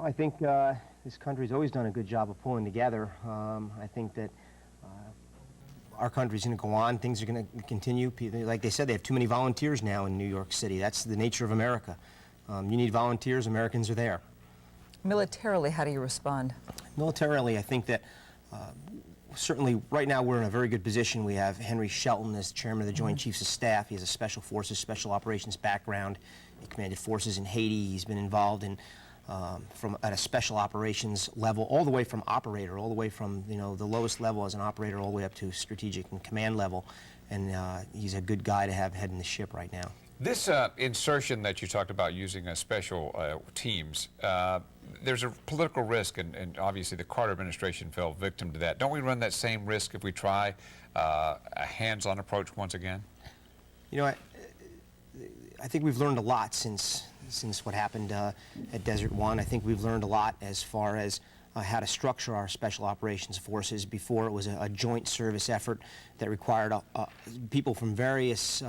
I think this country's always done a good job of pulling together. I think that our country's going to go on. Things are going to continue. Like they said, they have too many volunteers now in New York City. That's the nature of America. You need volunteers. Americans are there. Militarily, how do you respond? Militarily, I think that certainly right now we're in a very good position. We have Henry Shelton as chairman of the Joint Chiefs of Staff. He has a special forces, special operations background. He commanded forces in Haiti. He's been involved in at a special operations level, all the way from operator, all the way from the lowest level as an operator, all the way up to strategic and command level. And he's a good guy to have heading the ship right now. This insertion that you talked about using special teams, there's a political risk, and obviously the Carter administration fell victim to that. Don't we run that same risk if we try a hands-on approach once again? I think we've learned a lot since what happened at Desert One. I think we've learned a lot as far as how to structure our special operations forces. Before, it was a joint service effort that required people from various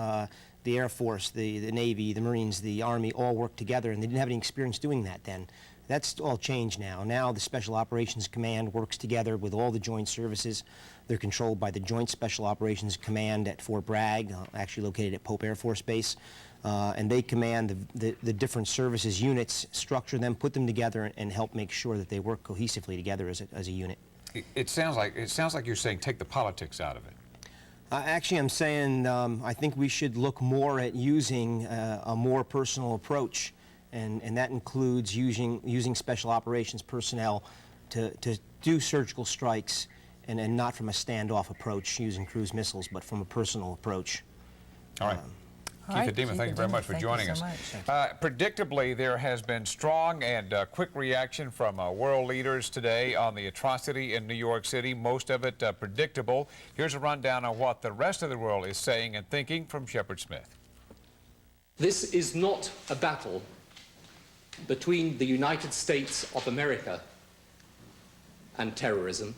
the Air Force, the Navy, the Marines, the Army, all worked together, and they didn't have any experience doing that then. That's all changed now. Now the Special Operations Command works together with all the joint services. They're controlled by the Joint Special Operations Command at Fort Bragg, actually located at Pope Air Force Base. And they command the different services units, structure them, put them together, and help make sure that they work cohesively together as a unit. It sounds like you're saying take the politics out of it. Actually, I'm saying I think we should look more at using a more personal approach, and that includes using special operations personnel to do surgical strikes, and not from a standoff approach using cruise missiles, but from a personal approach. All right. Keith Adema, thank you very much for joining us. Predictably, there has been strong and quick reaction from world leaders today on the atrocity in New York City, most of it predictable. Here's a rundown on what the rest of the world is saying and thinking from Shepard Smith. This is not a battle between the United States of America and terrorism,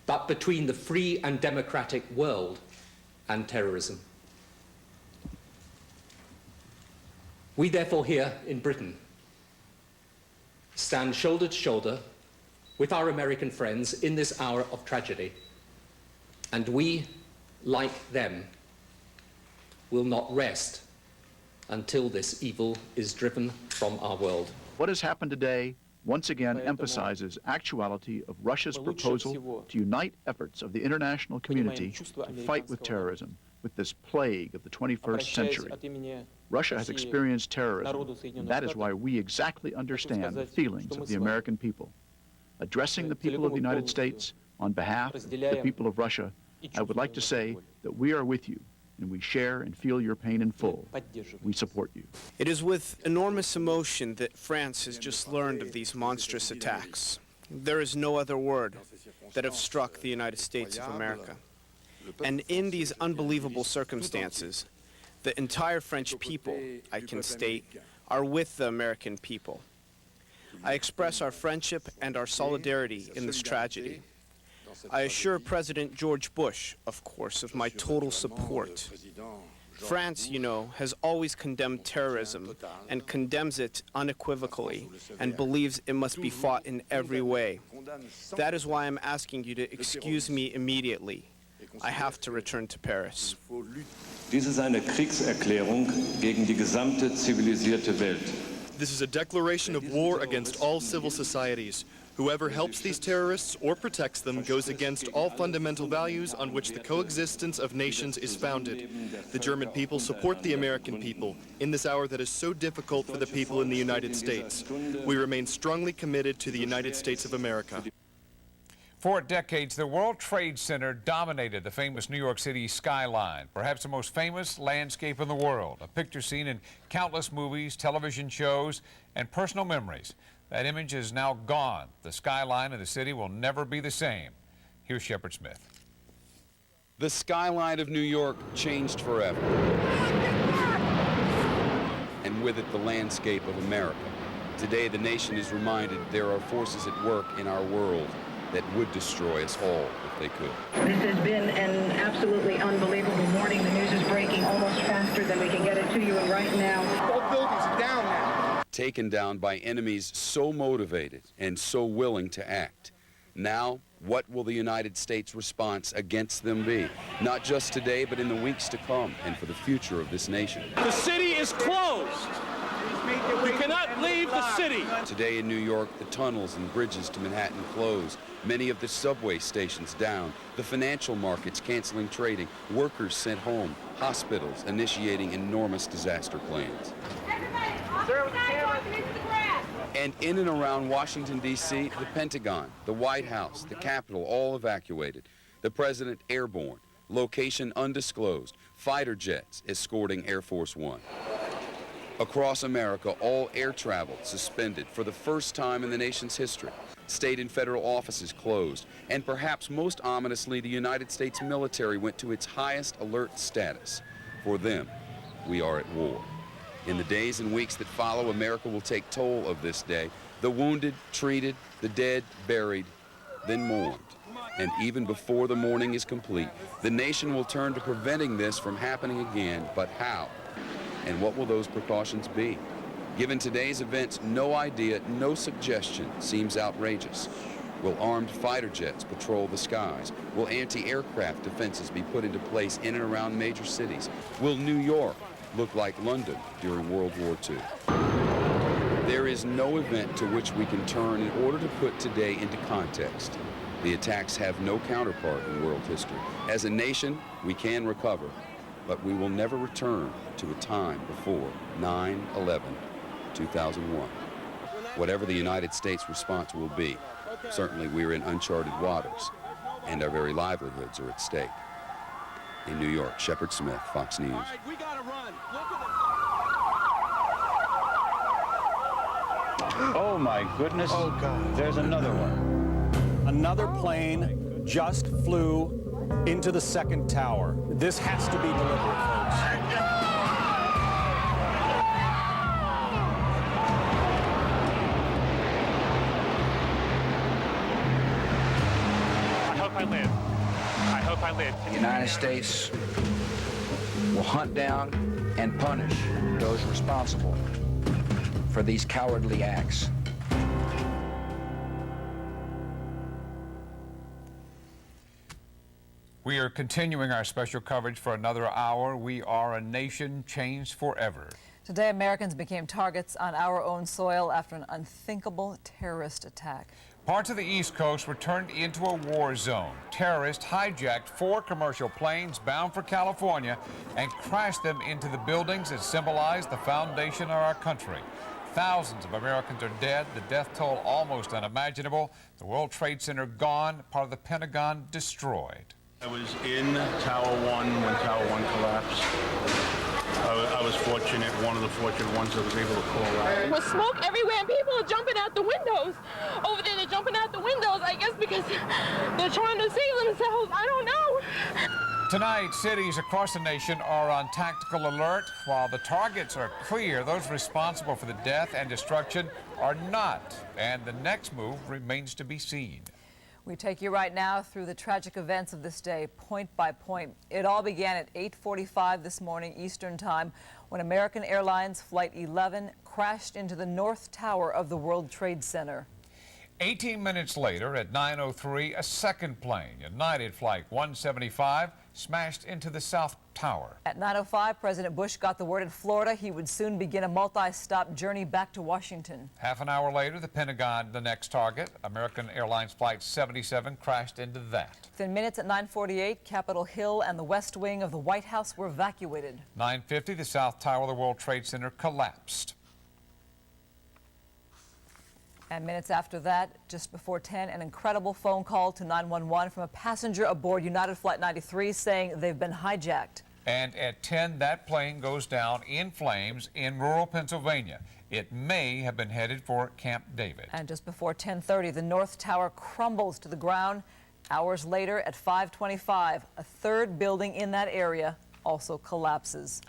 but between the free and democratic world and terrorism. We therefore here in Britain stand shoulder to shoulder with our American friends in this hour of tragedy, and we, like them, will not rest until this evil is driven from our world. What has happened today once again emphasizes actuality of Russia's proposal to unite efforts of the international community to fight with terrorism, with this plague of the 21st century. Russia has experienced terrorism, and that is why we exactly understand the feelings of the American people. Addressing the people of the United States on behalf of the people of Russia, I would like to say that we are with you, and we share and feel your pain in full. We support you. It is with enormous emotion that France has just learned of these monstrous attacks. There is no other word that have struck the United States of America. And in these unbelievable circumstances, the entire French people, I can state, are with the American people. I express our friendship and our solidarity in this tragedy. I assure President George Bush, of course, of my total support. France, you know, has always condemned terrorism and condemns it unequivocally and believes it must be fought in every way. That is why I'm asking you to excuse me immediately. I have to return to Paris. Dies ist eine Kriegserklärung gegen die gesamte zivilisierte Welt. This is a declaration of war against all civil societies. Whoever helps these terrorists or protects them goes against all fundamental values on which the coexistence of nations is founded. The German people support the American people in this hour that is so difficult for the people in the United States. We remain strongly committed to the United States of America. For decades, the World Trade Center dominated the famous New York City skyline, perhaps the most famous landscape in the world, a picture seen in countless movies, television shows, and personal memories. That image is now gone. The skyline of the city will never be the same. Here's Shepard Smith. The skyline of New York changed forever, and with it the landscape of America. Today the nation is reminded there are forces at work in our world that would destroy us all if they could. This has been an absolutely unbelievable morning. The news is breaking almost faster than we can get it to you, and right now, both buildings are down now. taken down by enemies so motivated and so willing to act. Now, what will the United States response against them be? Not just today, but in the weeks to come and for the future of this nation. The city is closed. You cannot leave the city. Today in New York, the tunnels and bridges to Manhattan closed. Many of the subway stations down. The financial markets canceling trading. Workers sent home. Hospitals initiating enormous disaster plans. And in and around Washington, D.C., the Pentagon, the White House, the Capitol, all evacuated. The president airborne. Location undisclosed. Fighter jets escorting Air Force One. Across America, all air travel suspended for the first time in the nation's history. State and federal offices closed. And perhaps most ominously, the United States military went to its highest alert status. For them, we are at war. In the days and weeks that follow, America will take toll of this day. The wounded, treated, the dead, buried, then mourned. And even before the mourning is complete, the nation will turn to preventing this from happening again. But how? And what will those precautions be? Given today's events, no idea, no suggestion seems outrageous. Will armed fighter jets patrol the skies? Will anti-aircraft defenses be put into place in and around major cities? Will New York look like London during World War II? There is no event to which we can turn in order to put today into context. The attacks have no counterpart in world history. As a nation, we can recover, but we will never return to a time before 9/11/2001. Whatever the United States response will be, certainly we're in uncharted waters, and our very livelihoods are at stake. In New York, Shepard Smith, Fox News. All right, we gotta run. Look at Oh my goodness. Oh, God. There's another one. Another plane just flew into the second tower. This has to be deliberate, folks. I hope I live. I hope I live. The United States will hunt down and punish those responsible for these cowardly acts. We are continuing our special coverage for another hour. We are a nation changed forever. Today, Americans became targets on our own soil after an unthinkable terrorist attack. Parts of the East Coast were turned into a war zone. Terrorists hijacked 4 commercial planes bound for California and crashed them into the buildings that symbolize the foundation of our country. Thousands of Americans are dead, the death toll almost unimaginable, the World Trade Center gone, part of the Pentagon destroyed. I was in Tower 1 when Tower 1 collapsed. I was fortunate, one of the fortunate ones that was able to call out. There was smoke everywhere and people are jumping out the windows. Over there, they're jumping out the windows, I guess because they're trying to save themselves. I don't know. Tonight, cities across the nation are on tactical alert. While the targets are clear, those responsible for the death and destruction are not. And the next move remains to be seen. We take you right now through the tragic events of this day, point by point. It all began at 8:45 this morning Eastern Time when American Airlines Flight 11 crashed into the North Tower of the World Trade Center. 18 minutes later, at 9:03, a second plane, United Flight 175, smashed into the South Tower. At 9:05, President Bush got the word in Florida he would soon begin a multi-stop journey back to Washington. Half an hour later, the Pentagon, the next target, American Airlines Flight 77, crashed into that. Within minutes at 9:48, Capitol Hill and the West Wing of the White House were evacuated. 9:50, the South Tower of the World Trade Center collapsed. And minutes after that, just before 10, an incredible phone call to 911 from a passenger aboard United Flight 93 saying they've been hijacked. And at 10, that plane goes down in flames in rural Pennsylvania. It may have been headed for Camp David. And just before 10:30, the North Tower crumbles to the ground. Hours later, at 5:25, a third building in that area also collapses.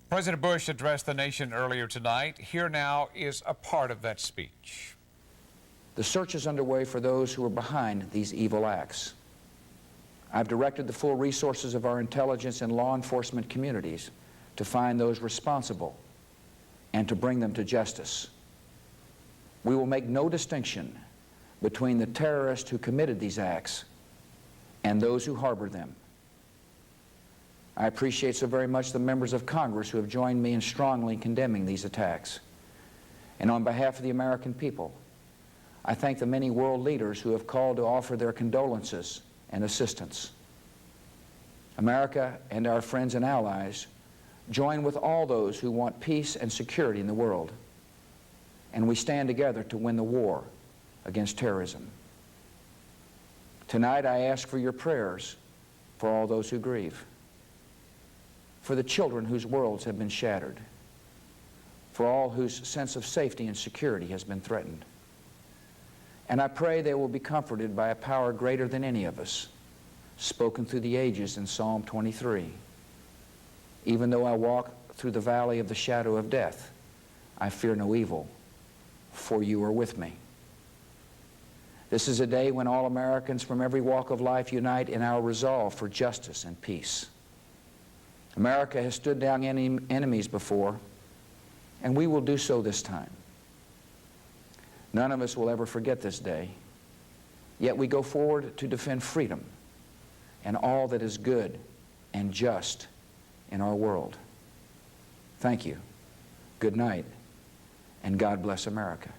President Bush addressed the nation earlier tonight. Here now is a part of that speech. The search is underway for those who are behind these evil acts. I've directed the full resources of our intelligence and law enforcement communities to find those responsible and to bring them to justice. We will make no distinction between the terrorists who committed these acts and those who harbor them. I appreciate so very much the members of Congress who have joined me in strongly condemning these attacks. And on behalf of the American people, I thank the many world leaders who have called to offer their condolences and assistance. America and our friends and allies join with all those who want peace and security in the world, and we stand together to win the war against terrorism. Tonight I ask for your prayers for all those who grieve, for the children whose worlds have been shattered, for all whose sense of safety and security has been threatened. And I pray they will be comforted by a power greater than any of us, spoken through the ages in Psalm 23. Even though I walk through the valley of the shadow of death, I fear no evil, for you are with me. This is a day when all Americans from every walk of life unite in our resolve for justice and peace. America has stood down enemies before, and we will do so this time. None of us will ever forget this day, yet we go forward to defend freedom and all that is good and just in our world. Thank you. Good night, and God bless America.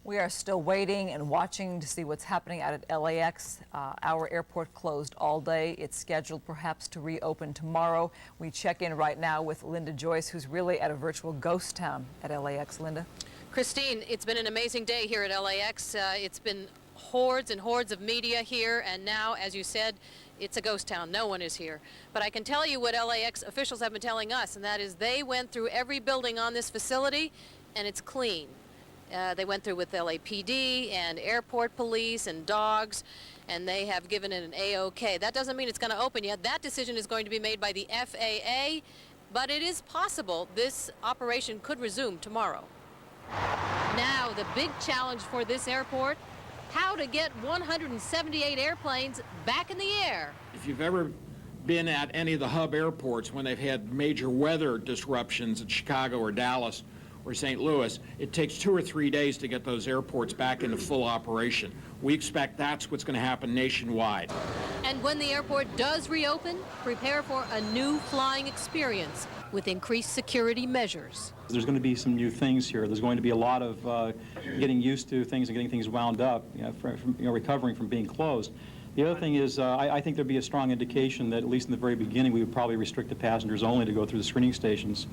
We are still waiting and watching to see what's happening out at LAX. Our airport closed all day. It's scheduled perhaps to reopen tomorrow. We check in right now with Linda Joyce, who's really at a virtual ghost town at LAX. Linda? Christine, it's been an amazing day here at LAX. It's been hordes and hordes of media here, and now, as you said, it's a ghost town. No one is here. But I can tell you what LAX officials have been telling us, and that is they went through every building on this facility, and it's clean. They went through with LAPD and airport police and dogs, and they have given it an A-OK. That doesn't mean it's going to open yet. That decision is going to be made by the FAA, but it is possible this operation could resume tomorrow. Now, the big challenge for this airport, how to get 178 airplanes back in the air. If you've ever been at any of the hub airports when they've had major weather disruptions in Chicago or Dallas or St. Louis, it takes 2 or 3 days to get those airports back into full operation. We expect that's what's going to happen nationwide. And when the airport does reopen, prepare for a new flying experience with increased security measures. There's going to be some new things here. There's going to be a lot of getting used to things and getting things wound up, recovering from being closed. The other thing is, I think there'd be a strong indication that, at least in the very beginning, we would probably restrict the passengers only to go through the screening stations.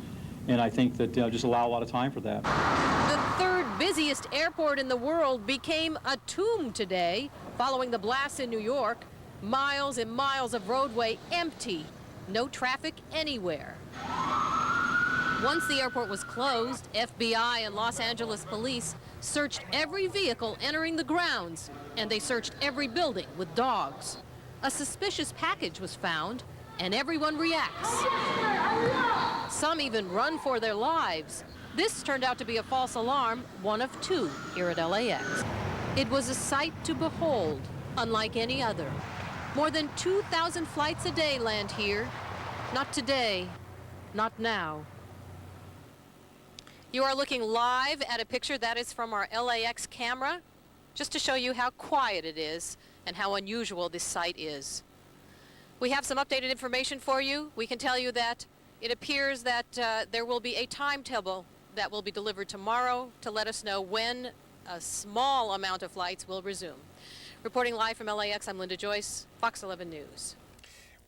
And I think that just allow a lot of time for that. The third busiest airport in the world became a tomb today following the blasts in New York. Miles and miles of roadway empty. No traffic anywhere. Once the airport was closed, FBI and Los Angeles police searched every vehicle entering the grounds, and they searched every building with dogs. A suspicious package was found, and everyone reacts. Some even run for their lives. This turned out to be a false alarm, one of 2 here at LAX. It was a sight to behold, unlike any other. More than 2,000 flights a day land here. Not today, not now. You are looking live at a picture that is from our LAX camera, just to show you how quiet it is and how unusual this site is. We have some updated information for you. We can tell you that it appears that there will be a timetable that will be delivered tomorrow to let us know when a small amount of flights will resume. Reporting live from LAX, I'm Linda Joyce, Fox 11 News.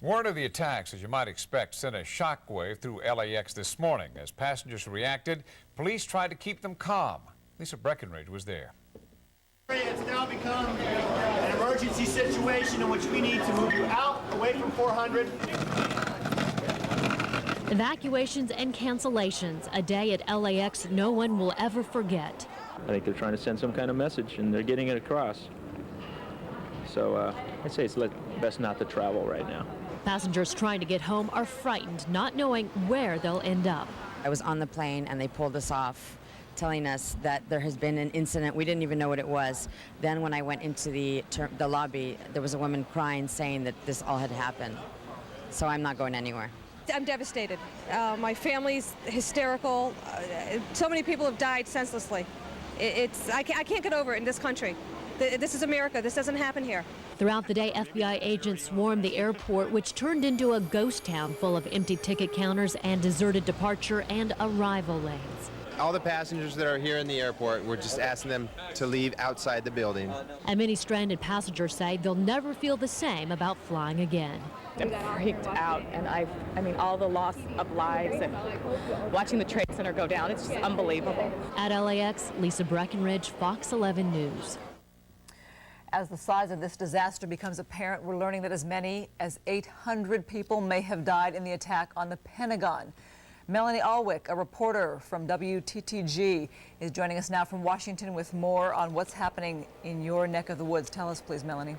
Word of the attacks, as you might expect, sent a shockwave through LAX this morning. As passengers reacted, police tried to keep them calm. Lisa Breckenridge was there. It's now become an emergency situation in which we need to move you out, away from 400. Evacuations and cancellations, a day at LAX no one will ever forget. I think they're trying to send some kind of message, and they're getting it across. So I'd say it's best not to travel right now. Passengers trying to get home are frightened, not knowing where they'll end up. I was on the plane, and they pulled us off, telling us that there has been an incident. We didn't even know what it was. Then when I went into the lobby, there was a woman crying, saying that this all had happened. So I'm not going anywhere. I'm devastated. My family's hysterical. So many people have died senselessly. I can't get over it in this country. This is America. This doesn't happen here. Throughout the day, FBI agents swarmed the airport, which turned into a ghost town full of empty ticket counters and deserted departure and arrival lanes. All the passengers that are here in the airport, we're just asking them to leave outside the building. And many stranded passengers say they'll never feel the same about flying again. I'm freaked out, and I mean, all the loss of lives and watching the Trade Center go down, it's just unbelievable. At LAX, Lisa Breckenridge, Fox 11 News. As the size of this disaster becomes apparent, we're learning that as many as 800 people may have died in the attack on the Pentagon. Melanie Alwick, a reporter from WTTG, is joining us now from Washington with more on what's happening in your neck of the woods. Tell us, please, Melanie.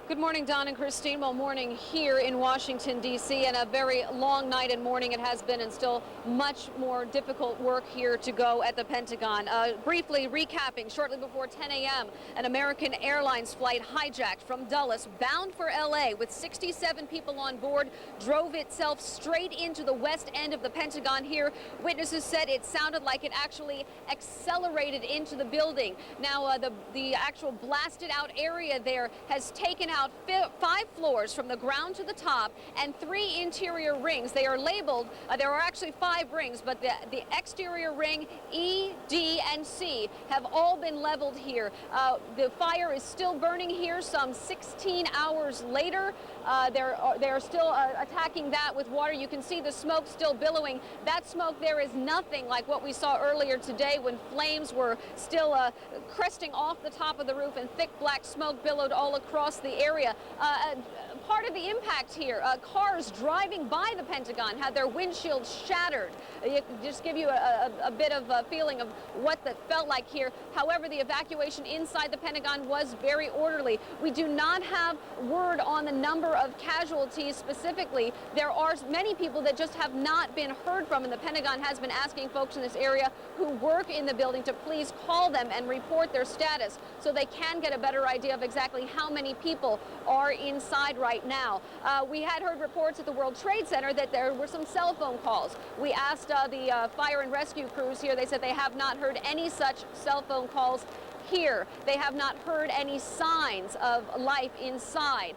Good morning, Don and Christine. Well, morning here in Washington, D.C., and a very long night and morning it has been, and still much more difficult work here to go at the Pentagon. Briefly recapping, shortly before 10 a.m., an American Airlines flight hijacked from Dulles, bound for L.A., with 67 people on board, drove itself straight into the west end of the Pentagon here. Witnesses said it sounded like it actually accelerated into the building. Now, the actual blasted out area there has taken out 5 floors from the ground to the top and 3 interior rings. They are labeled, there are actually 5 rings, but the exterior ring, E, D, and C have all been leveled here. The fire is still burning here some 16 hours later. They're still attacking that with water. You can see the smoke still billowing. That smoke there is nothing like what we saw earlier today when flames were still cresting off the top of the roof and thick black smoke billowed all across the area. Part of the impact here, cars driving by the Pentagon had their windshields shattered. Just give you a bit of a feeling of what that felt like here. However, the evacuation inside the Pentagon was very orderly. We do not have word on the number of casualties specifically. There are many people that just have not been heard from, and the Pentagon has been asking folks in this area who work in the building to please call them and report their status so they can get a better idea of exactly how many people are inside right now. We had heard reports at the World Trade Center that there were some cell phone calls. We asked the fire and rescue crews here. They said they have not heard any such cell phone calls here. They have not heard any signs of life inside.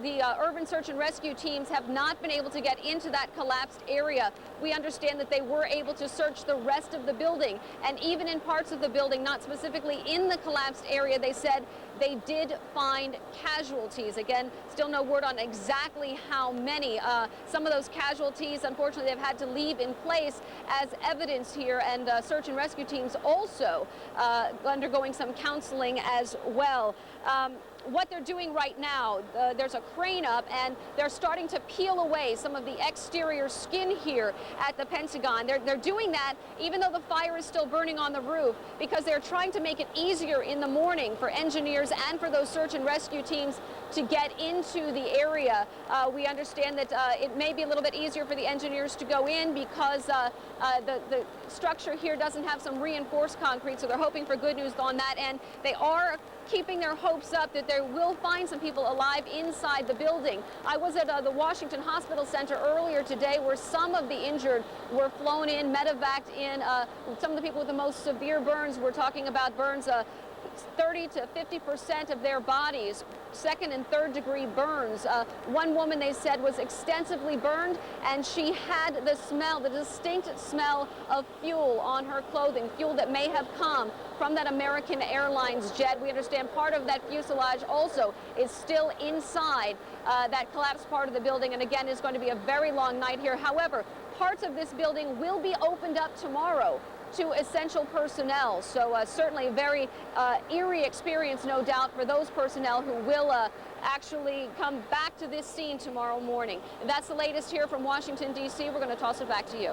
The urban search and rescue teams have not been able to get into that collapsed area. We understand that they were able to search the rest of the building, and even in parts of the building, not specifically in the collapsed area, they said they did find casualties. Again, still no word on exactly how many. Some of those casualties, unfortunately, they've had to leave in place as evidence here, and search and rescue teams also undergoing some counseling as well. What they're doing right now, there's a crane up, and they're starting to peel away some of the exterior skin here at the Pentagon. They're doing that even though the fire is still burning on the roof, because they're trying to make it easier in the morning for engineers and for those search and rescue teams to get into the area. We understand that it may be a little bit easier for the engineers to go in because the structure here doesn't have some reinforced concrete, so they're hoping for good news on that end. They are keeping their hopes up that they will find some people alive inside the building. I was at the Washington Hospital Center earlier today, where some of the injured were flown in, medevaced in. Some of the people with the most severe burns, we're talking about burns 30 to 50% of their bodies, 2nd and 3rd degree burns. One woman, they said, was extensively burned, and she had the smell, the distinct smell of fuel on her clothing, fuel that may have come from that American Airlines jet. We understand part of that fuselage also is still inside that collapsed part of the building, and again, it's going to be a very long night here. However, parts of this building will be opened up tomorrow to essential personnel. So certainly a very eerie experience, no doubt, for those personnel who will actually come back to this scene tomorrow morning. And that's the latest here from Washington, D.C. We're going to toss it back to you.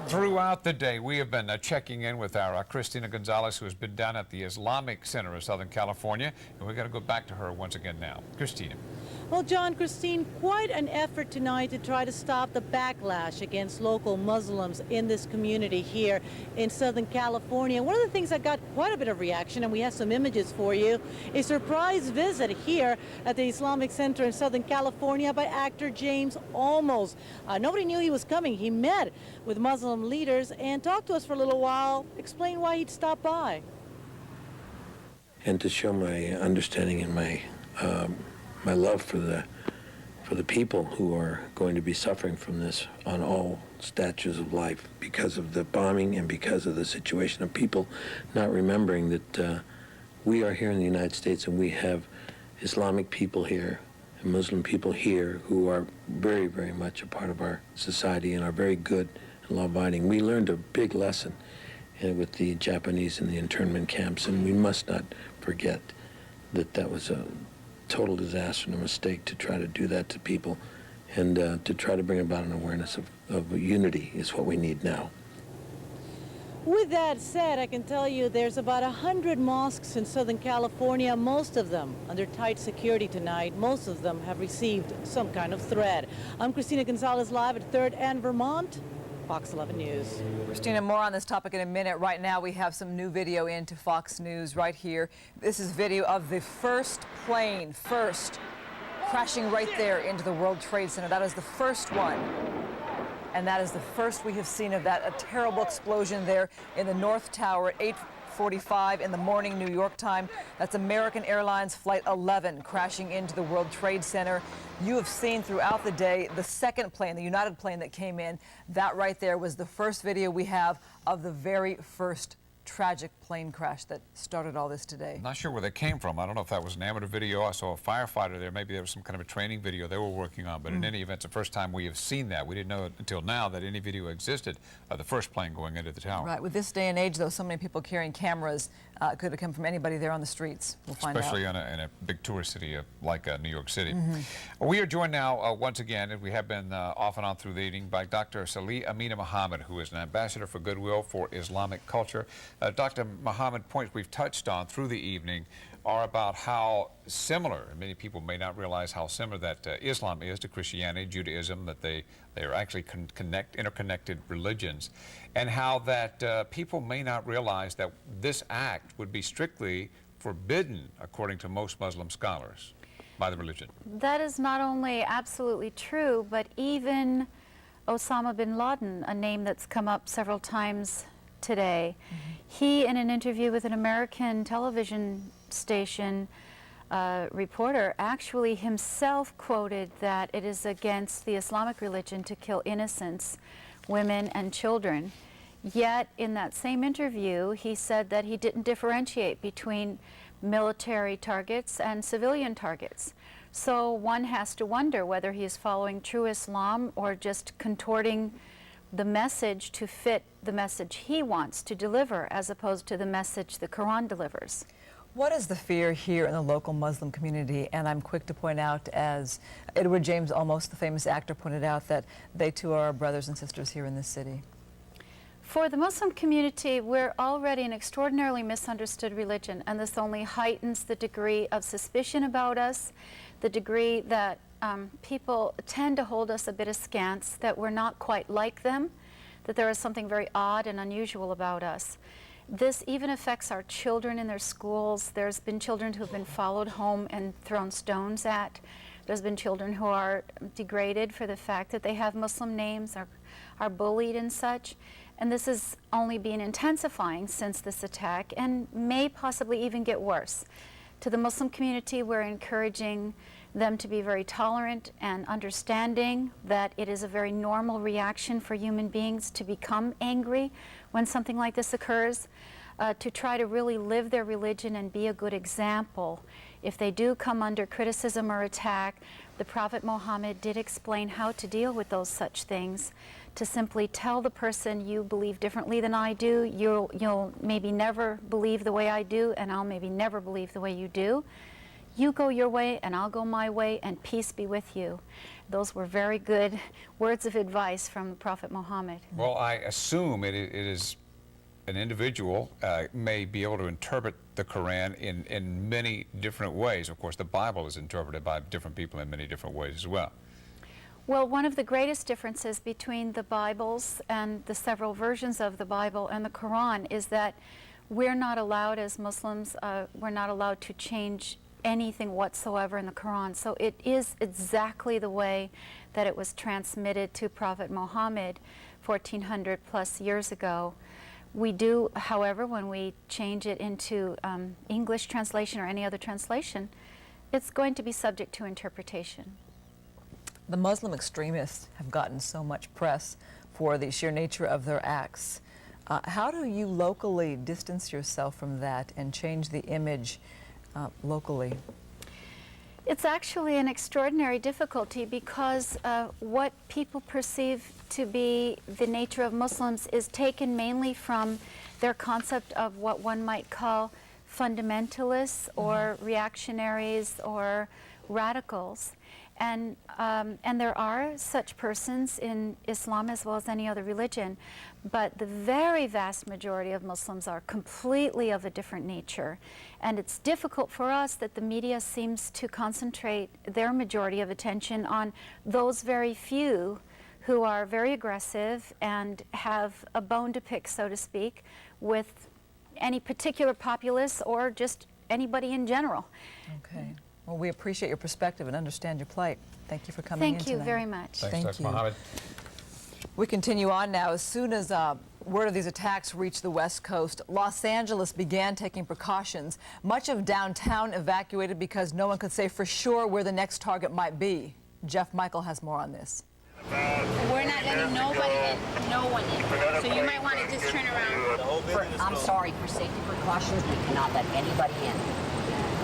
Throughout the day, we have been checking in with our Christina Gonzalez, who has been down at the Islamic Center of Southern California, and we've got to go back to her once again now. Christina. Well, John, Christine, quite an effort tonight to try to stop the backlash against local Muslims in this community here in Southern California. One of the things that got quite a bit of reaction, and we have some images for you, a surprise visit here at the Islamic Center in Southern California by actor James Olmos. Nobody knew he was coming. He met with Muslim leaders and talked to us for a little while, explained why he'd stop by. And to show my understanding and my my love for the people who are going to be suffering from this on all statures of life because of the bombing and because of the situation of people not remembering that we are here in the United States and we have Islamic people here and Muslim people here who are very, very much a part of our society and are very good and law-abiding. We learned a big lesson with the Japanese in the internment camps, and we must not forget that that was a total disaster and a mistake to try to do that to people, and to try to bring about an awareness of unity is what we need now. With that said, I can tell you there's about 100 mosques in Southern California, most of them under tight security tonight. Most of them have received some kind of threat. I'm Christina Gonzalez, live at 3rd and Vermont, Fox 11 News. Christina, more on this topic in a minute. Right now, we have some new video into Fox News right here. This is video of the first plane, crashing right there into the World Trade Center. That is the first one. And that is the first we have seen of that. A terrible explosion there in the North Tower at 8:45 in the morning, New York time. That's American Airlines Flight 11 crashing into the World Trade Center. You have seen throughout the day the second plane, the United plane that came in. That right there was the first video we have of the very first tragic plane crash that started all this today. Not sure where they came from. I don't know if that was an amateur video. I saw a firefighter there. Maybe there was some kind of a training video they were working on. But in any event, it's the first time we have seen that. We didn't know until now that any video existed of the first plane going into the tower. Right. With this day and age, though, so many people carrying cameras, could have come from anybody there on the streets. We'll find out. Especially in a big tourist city like New York City. We are joined now once again, and we have been off and on through the evening, by Dr. Salih Amina Muhammad, who is an ambassador for goodwill for Islamic culture. Dr. Muhammad, points we've touched on through the evening are about how similar, and many people may not realize how similar that Islam is to Christianity, Judaism, that they are actually interconnected religions, and how that people may not realize that this act would be strictly forbidden, according to most Muslim scholars, by the religion. That is not only absolutely true, but even Osama bin Laden, a name that's come up several times today, he, in an interview with an American television station reporter, actually himself quoted that it is against the Islamic religion to kill innocents, women and children. Yet in that same interview, he said that he didn't differentiate between military targets and civilian targets. So one has to wonder whether he is following true Islam or just contorting the message to fit the message he wants to deliver, as opposed to the message the Quran delivers. What is the fear here in the local Muslim community? And I'm quick to point out, as Edward James Olmos, the famous actor, pointed out, that they too are our brothers and sisters here in this city. For the Muslim community, we're already an extraordinarily misunderstood religion, and this only heightens the degree of suspicion about us, the degree that people tend to hold us a bit askance, that we're not quite like them, that there is something very odd and unusual about us. This even affects our children in their schools. There's been children who have been followed home and thrown stones at. There's been children who are degraded for the fact that they have Muslim names, are bullied and such. And this has only been intensifying since this attack and may possibly even get worse. To the Muslim community, we're encouraging them to be very tolerant and understanding that it is a very normal reaction for human beings to become angry when something like this occurs, to try to really live their religion and be a good example. If they do come under criticism or attack, the Prophet Muhammad did explain how to deal with those such things, to simply tell the person, you believe differently than I do, you'll maybe never believe the way I do, and I'll maybe never believe the way you do. You go your way and I'll go my way, and peace be with you. Those were very good words of advice from the Prophet Muhammad. Well, I assume it is an individual may be able to interpret the Quran in many different ways. Of course, the Bible is interpreted by different people in many different ways as well. Well, one of the greatest differences between the Bibles and the several versions of the Bible and the Quran is that we're not allowed, as Muslims, we're not allowed to change anything whatsoever in the Quran. So it is exactly the way that it was transmitted to Prophet Muhammad 1400 plus years ago. We do, however, when we change it into English translation or any other translation, it's going to be subject to interpretation. The Muslim extremists have gotten so much press for the sheer nature of their acts. How do you locally distance yourself from that and change the image locally? It's actually an extraordinary difficulty because what people perceive to be the nature of Muslims is taken mainly from their concept of what one might call fundamentalists or reactionaries or radicals. And there are such persons in Islam as well as any other religion, but the very vast majority of Muslims are completely of a different nature. And it's difficult for us that the media seems to concentrate their majority of attention on those very few who are very aggressive and have a bone to pick, so to speak, with any particular populace or just anybody in general. Okay. Well, we appreciate your perspective and understand your plight. Thank you for coming in tonight. Thank you very much. Thanks, Dr. Mohammed. We continue on now. As soon as word of these attacks reached the West Coast, Los Angeles began taking precautions. Much of downtown evacuated because no one could say for sure where the next target might be. Jeff Michael has more on this. We're not letting nobody in, no one in. So you might want to just turn around. I'm sorry, for safety precautions, we cannot let anybody in.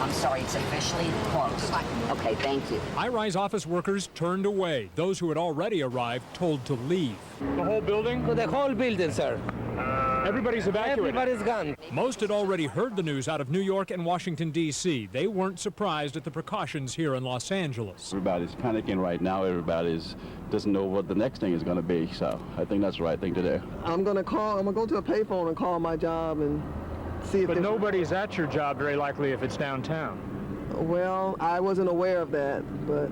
I'm sorry, it's officially closed. Okay, thank you. High-rise office workers turned away. Those who had already arrived told to leave. The whole building? The whole building, sir. Everybody's evacuated. Everybody's gone. Most had already heard the news out of New York and Washington, D.C. They weren't surprised at the precautions here in Los Angeles. Everybody's panicking right now. Everybody doesn't know what the next thing is going to be. So I think that's the right thing to do. I'm going to go to a payphone and call my job and see if But nobody's at your job, very likely, if it's downtown. Well, I wasn't aware of that, but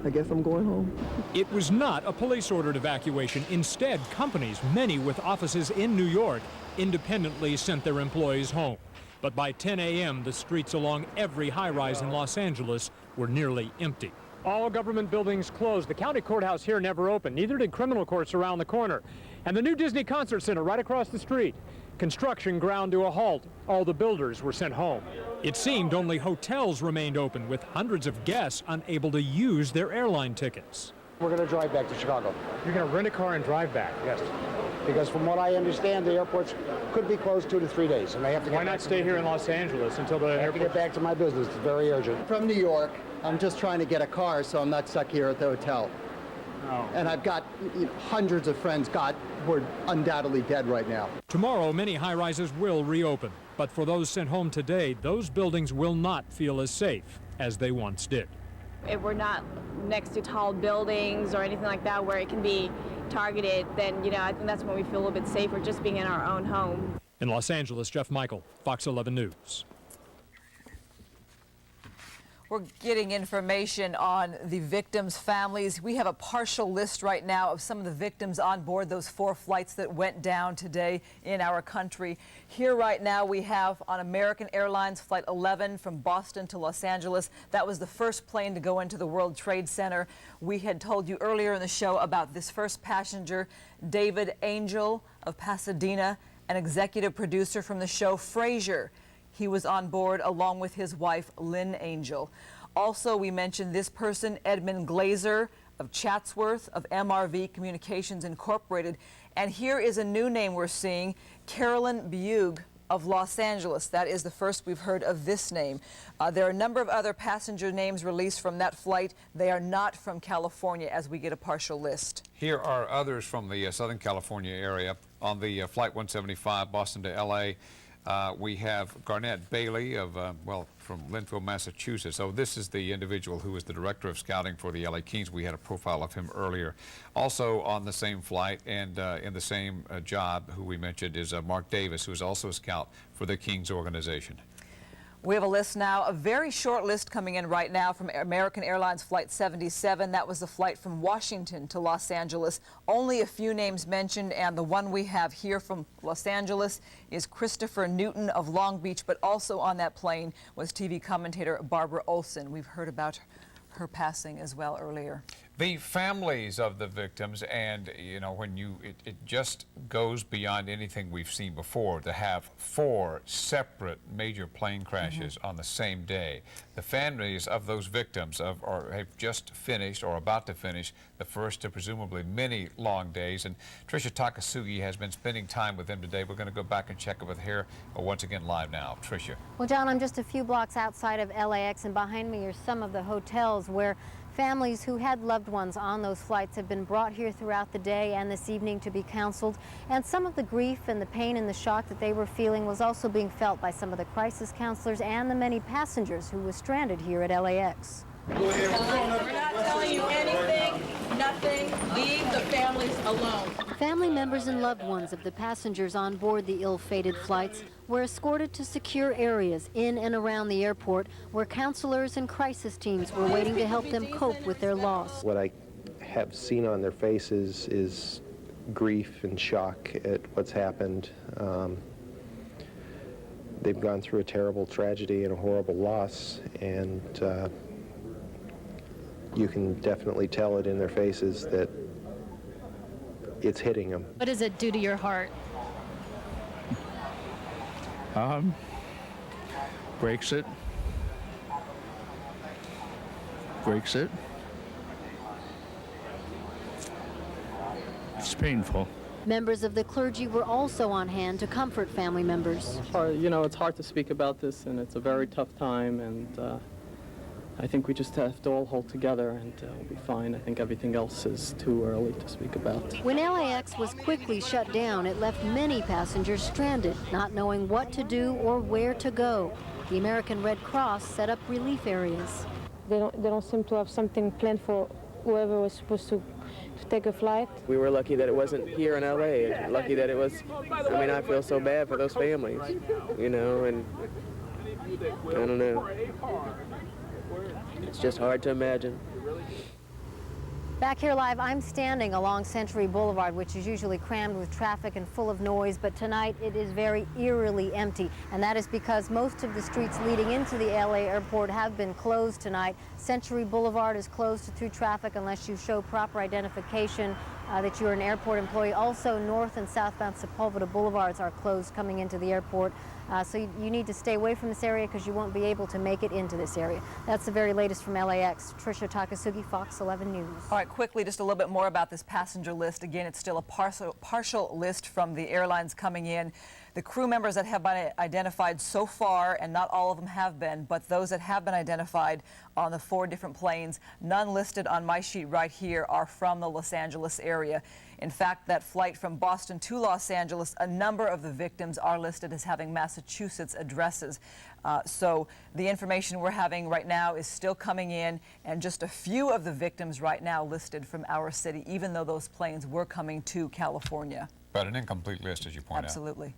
I guess I'm going home. It was not a police-ordered evacuation. Instead, companies, many with offices in New York, independently sent their employees home. But by 10 a.m., the streets along every high-rise in Los Angeles were nearly empty. All government buildings closed. The county courthouse here never opened. Neither did criminal courts around the corner. And the new Disney Concert Center right across the street. Construction ground to a halt. All the builders were sent home. It seemed only hotels remained open, with hundreds of guests unable to use their airline tickets. We're going to drive back to Chicago. You're going to rent a car and drive back? Yes. Because from what I understand, the airports could be closed 2 to 3 days, and they have to. Why not stay here in Los Angeles until the airport? To get back to my business. It's very urgent. From New York, I'm just trying to get a car so I'm not stuck here at the hotel. Oh. And I've got hundreds of friends who are undoubtedly dead right now. Tomorrow, many high-rises will reopen. But for those sent home today, those buildings will not feel as safe as they once did. If we're not next to tall buildings or anything like that where it can be targeted, then, I think that's when we feel a little bit safer, just being in our own home. In Los Angeles, Jeff Michael, Fox 11 News. We're getting information on the victims' families. We have a partial list right now of some of the victims on board those 4 flights that went down today in our country. Here right now we have on American Airlines Flight 11 from Boston to Los Angeles. That was the first plane to go into the World Trade Center. We had told you earlier in the show about this first passenger, David Angel of Pasadena, an executive producer from the show Frasier. He was on board along with his wife, Lynn Angel. Also, we mentioned this person, Edmund Glazer of Chatsworth of MRV Communications Incorporated. And here is a new name we're seeing, Carolyn Bugue of Los Angeles. That is the first we've heard of this name. There are a number of other passenger names released from that flight. They are not from California, as we get a partial list. Here are others from the Southern California area. On the Flight 175, Boston to L.A., we have Garnett Bailey of, from Linfield, Massachusetts. So this is the individual who was the director of scouting for the LA Kings. We had a profile of him earlier. Also on the same flight and in the same job, who we mentioned, is Mark Davis, who is also a scout for the Kings organization. We have a list now, a very short list coming in right now from American Airlines Flight 77. That was the flight from Washington to Los Angeles. Only a few names mentioned, and the one we have here from Los Angeles is Christopher Newton of Long Beach, but also on that plane was TV commentator Barbara Olson. We've heard about her passing as well earlier. The families of the victims, and you know, when it just goes beyond anything we've seen before to have 4 separate major plane crashes on the same day. The families of those victims have just finished or about to finish the first of presumably many long days, and Tricia Takasugi has been spending time with them today. We're going to go back and check it with her once again live now. Tricia. Well, John, I'm just a few blocks outside of LAX, and behind me are some of the hotels where families who had loved ones on those flights have been brought here throughout the day and this evening to be counseled. And some of the grief and the pain and the shock that they were feeling was also being felt by some of the crisis counselors and the many passengers who were stranded here at LAX. We're not telling you anything, nothing. Leave the families alone. Family members and loved ones of the passengers on board the ill-fated flights were escorted to secure areas in and around the airport where counselors and crisis teams were waiting to help them cope with their loss. What I have seen on their faces is grief and shock at what's happened. They've gone through a terrible tragedy and a horrible loss, and you can definitely tell it in their faces that it's hitting them. What does it do to your heart? Breaks it. It's painful. Members of the clergy were also on hand to comfort family members. You know, it's hard to speak about this, and it's a very tough time, and I think we just have to all hold together, and we'll be fine. I think everything else is too early to speak about. When LAX was quickly shut down, it left many passengers stranded, not knowing what to do or where to go. The American Red Cross set up relief areas. They don't seem to have something planned for whoever was supposed to take a flight. We were lucky that it wasn't here in LA. Lucky that it was. I mean, I feel so bad for those families, you know, and I don't know. It's just hard to imagine. Back here live, I'm standing along Century Boulevard, which is usually crammed with traffic and full of noise, but tonight it is very eerily empty, and that is because most of the streets leading into the LA airport have been closed tonight. Century Boulevard is closed through traffic unless you show proper identification that you're an airport employee. Also, north and southbound Sepulveda Boulevards are closed coming into the airport. So you need to stay away from this area because you won't be able to make it into this area. That's the very latest from LAX. Tricia Takasugi, Fox 11 News. All right, quickly, just a little bit more about this passenger list. Again, it's still a partial list from the airlines coming in. The crew members that have been identified so far, and not all of them have been, but those that have been identified on the 4 different planes, none listed on my sheet right here, are from the Los Angeles area. In fact, that flight from Boston to Los Angeles, a number of the victims are listed as having Massachusetts addresses. So the information we're having right now is still coming in, and just a few of the victims right now listed from our city, even though those planes were coming to California. But an incomplete list, as you point out. Absolutely.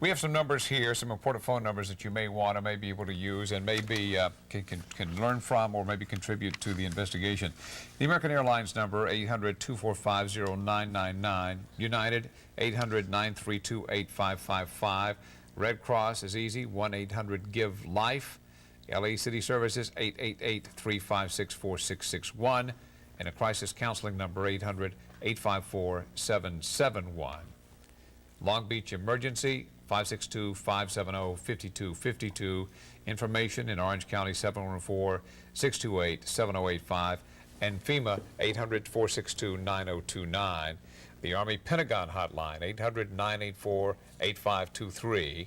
We have some numbers here, some important phone numbers that you may want to be able to use and maybe can learn from or maybe contribute to the investigation. The American Airlines number, 800-245-0999. United, 800-932-8555. Red Cross is easy, 1-800-GIVE-LIFE. LA City Services, 888-356-4661. And a crisis counseling number, 800-854-7771. Long Beach Emergency, 562-570-5252. Information in Orange County, 714-628-7085. And FEMA, 800-462-9029. The Army Pentagon Hotline, 800-984-8523.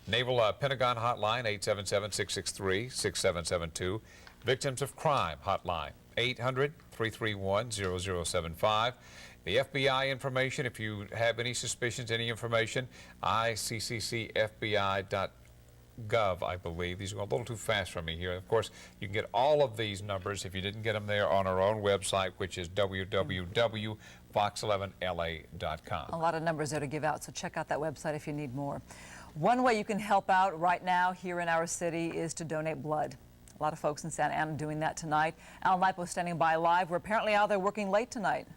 Naval Pentagon Hotline, 877-663-6772. Victims of Crime Hotline, 800-331-0075. The FBI information, if you have any suspicions, any information, ICCCFBI.gov, I believe. These are a little too fast for me here. Of course, you can get all of these numbers, if you didn't get them there, on our own website, which is www.fox11la.com. A lot of numbers there to give out, so check out that website if you need more. One way you can help out right now here in our city is to donate blood. A lot of folks in Santa Ana doing that tonight. Al Nipo standing by live. We're apparently out there working late tonight.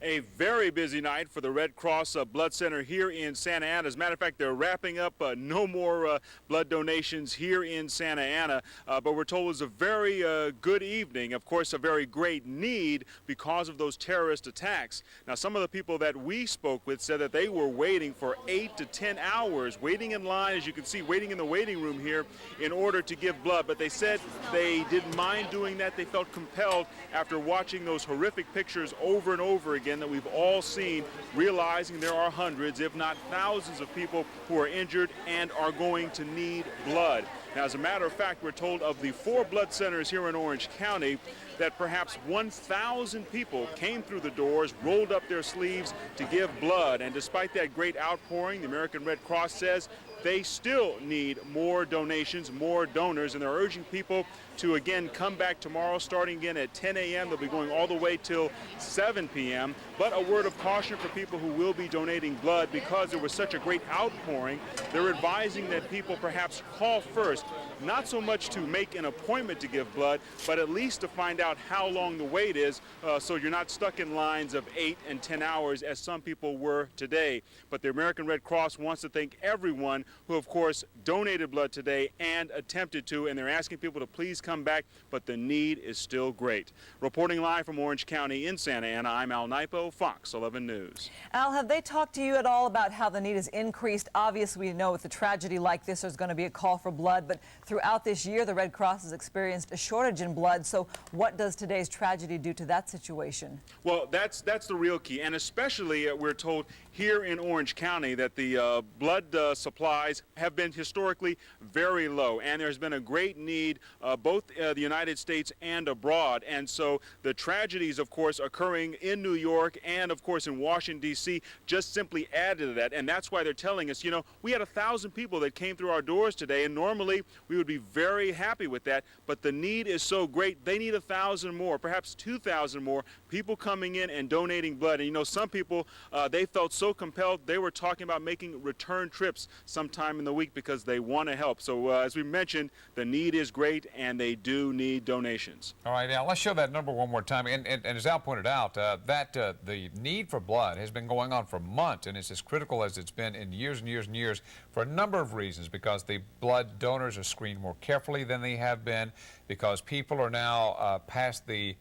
A very busy night for the Red Cross Blood Center here in Santa Ana. As a matter of fact, they're wrapping up. No more blood donations here in Santa Ana, but we're told it's a very good evening. Of course, a very great need because of those terrorist attacks. Now, some of the people that we spoke with said that they were waiting for 8 to 10 hours, waiting in line, as you can see, waiting in the waiting room here in order to give blood. But they said they didn't mind doing that. They felt compelled after watching those horrific pictures over and over again that we've all seen, realizing there are hundreds, if not thousands, of people who are injured and are going to need blood. Now, as a matter of fact, we're told of the 4 blood centers here in Orange County that perhaps 1,000 people came through the doors, rolled up their sleeves to give blood. And despite that great outpouring, the American Red Cross says they still need more donations, more donors, and they're urging people to again come back tomorrow starting again at 10 a.m. They'll be going all the way till 7 p.m. But a word of caution for people who will be donating blood, because there was such a great outpouring, they're advising that people perhaps call first, not so much to make an appointment to give blood, but at least to find out how long the wait is, so you're not stuck in lines of 8 and 10 hours as some people were today. But the American Red Cross wants to thank everyone who, of course, donated blood today and attempted to, and they're asking people to please come back, but the need is still great. Reporting live from Orange County in Santa Ana, I'm Al Nipo, Fox 11 News. Al, have they talked to you at all about how the need is increased? Obviously, we know with a tragedy like this, there's going to be a call for blood, but throughout this year, the Red Cross has experienced a shortage in blood. So what does today's tragedy do to that situation? Well, that's the real key, and especially we're told here in Orange County that the blood supplies have been historically very low, and there's been a great need both the United States and abroad. And so the tragedies, of course, occurring in New York and, of course, in Washington, D.C. just simply added to that. And that's why they're telling us, you know, we had 1,000 people that came through our doors today, and normally we would be very happy with that. But the need is so great, they need 1,000 more, perhaps 2,000 more people coming in and donating blood. And, you know, some people, they felt so compelled, they were talking about making return trips sometime in the week because they want to help. So as we mentioned, the need is great, and they do need donations. All right, now let's show that number one more time. And as Al pointed out, the need for blood has been going on for months, and it's as critical as it's been in years and years and years for a number of reasons, because the blood donors are screened more carefully than they have been, because people are now past the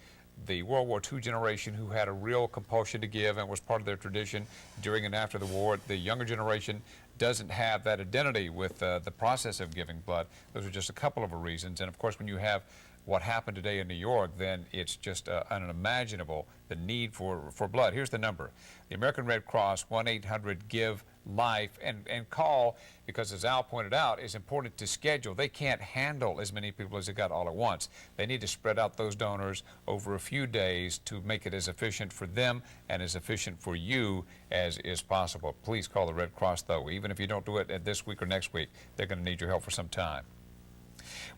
World War II generation who had a real compulsion to give and was part of their tradition during and after the war. The younger generation doesn't have that identity with the process of giving blood. Those are just a couple of reasons. And of course, when you have what happened today in New York, then it's just unimaginable, the need for blood. Here's the number. The American Red Cross, 1-800-GIVE-LIFE, and call, because as Al pointed out, it's important to schedule. They can't handle as many people as they got all at once. They need to spread out those donors over a few days to make it as efficient for them and as efficient for you as is possible. Please call the Red Cross, though. Even if you don't do it this week or next week, they're going to need your help for some time.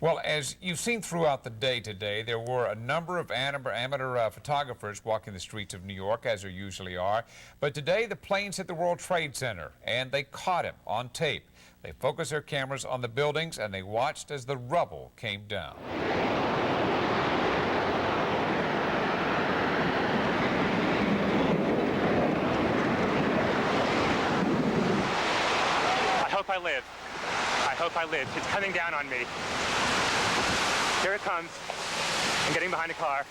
Well, as you've seen throughout the day today, there were a number of amateur photographers walking the streets of New York, as there usually are. But today, the planes hit the World Trade Center, and they caught him on tape. They focused their cameras on the buildings, and they watched as the rubble came down. I hope I live. I hope I live. It's coming down on me. Here it comes. I'm getting behind a car.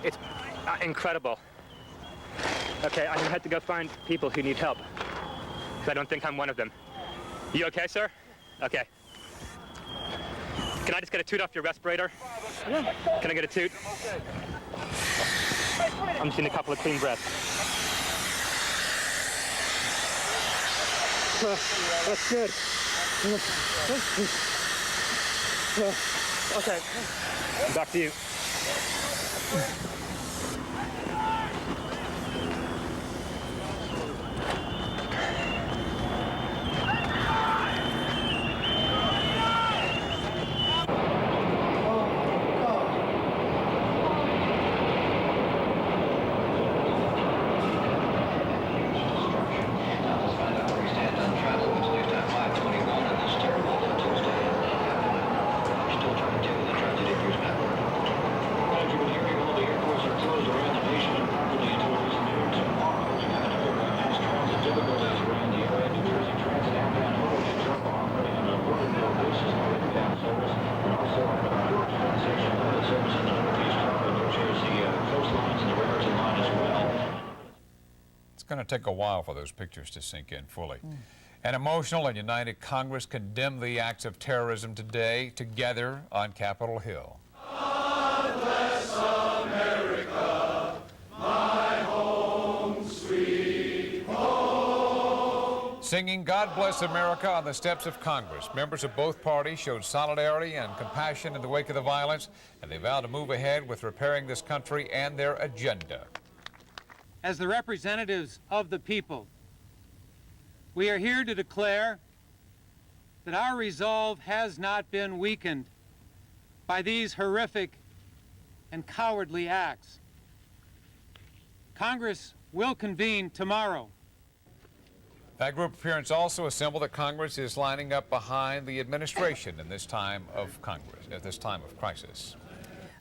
It's incredible. Okay, I'm gonna have to go find people who need help, because I don't think I'm one of them. You okay, sir? Okay. Can I just get a toot off your respirator? Yeah. Can I get a toot? I'm just getting a couple of clean breaths. That's good. Okay. Back to you. going to take a while for those pictures to sink in fully. An emotional and united Congress condemned the acts of terrorism today together on Capitol Hill. God bless America, my home, sweet home. Singing God Bless America on the steps of Congress, members of both parties showed solidarity and compassion in the wake of the violence, and they vowed to move ahead with repairing this country and their agenda. As the representatives of the people, we are here to declare that our resolve has not been weakened by these horrific and cowardly acts. Congress will convene tomorrow. That group appearance also a symbol that Congress is lining up behind the administration in this time of Congress, at this time of crisis.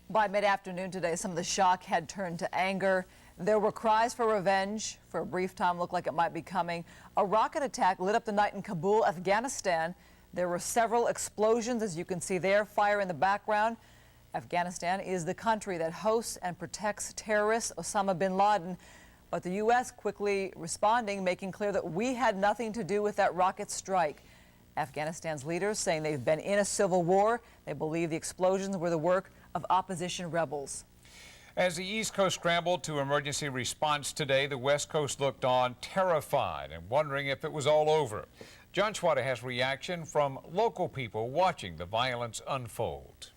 By mid-afternoon today, some of the shock had turned to anger. There were cries for revenge. For a brief time, looked like it might be coming. A rocket attack lit up the night in Kabul, Afghanistan. There were several explosions, as you can see there, fire in the background. Afghanistan is the country that hosts and protects terrorist Osama bin Laden. But the U.S. quickly responding, making clear that we had nothing to do with that rocket strike. Afghanistan's leaders saying they've been in a civil war. They believe the explosions were the work of opposition rebels. As the East Coast scrambled to emergency response today, the West Coast looked on terrified and wondering if it was all over. John Schwada has reaction from local people watching the violence unfold.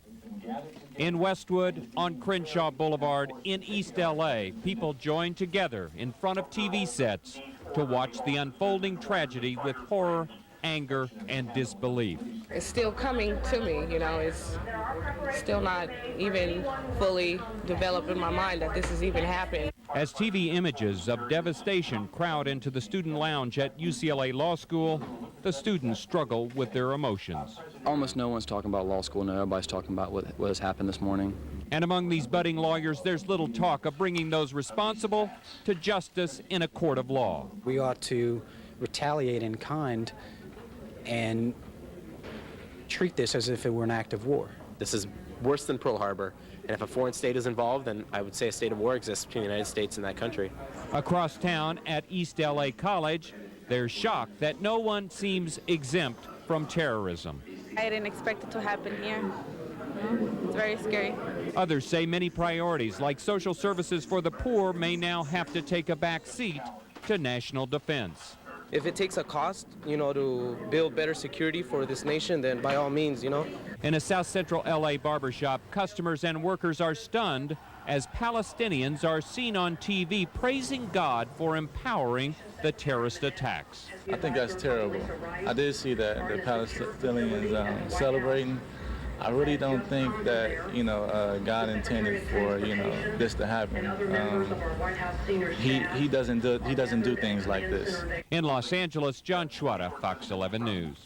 In Westwood, on Crenshaw Boulevard, in East L.A., people joined together in front of TV sets to watch the unfolding tragedy with horror, anger, and disbelief. It's still coming to me, you know, it's still not even fully developed in my mind that this has even happened. As TV images of devastation crowd into the student lounge at UCLA Law School, the students struggle with their emotions. Almost no one's talking about law school now. Everybody's talking about what has happened this morning. And among these budding lawyers, there's little talk of bringing those responsible to justice in a court of law. We ought to retaliate in kind and treat this as if it were an act of war. This is worse than Pearl Harbor, and if a foreign state is involved, then I would say a state of war exists between the United States and that country. Across town at East LA College, there's shock that no one seems exempt from terrorism. I didn't expect it to happen here. It's very scary. Others say many priorities like social services for the poor may now have to take a back seat to national defense. If it takes a cost, you know, to build better security for this nation, then by all means, you know. In a South Central LA barbershop, customers and workers are stunned as Palestinians are seen on TV praising God for empowering the terrorist attacks. I think that's terrible. I did see that the Palestinians celebrating. I really don't think that, you know, God intended for, you know, this to happen. He doesn't do things like this. In Los Angeles, John Schwada, Fox 11 News.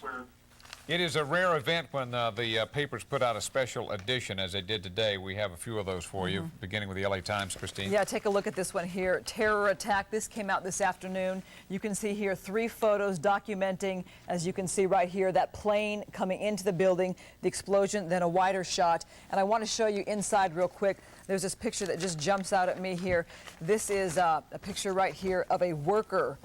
It is a rare event when the papers put out a special edition, as they did today. We have a few of those for you, beginning with the LA Times. Christine? Yeah, take a look at this one here. Terror attack. This came out this afternoon. You can see here 3 photos documenting, as you can see right here, that plane coming into the building, the explosion, then a wider shot. And I want to show you inside real quick. There's this picture that just jumps out at me here. This is a picture right here of a worker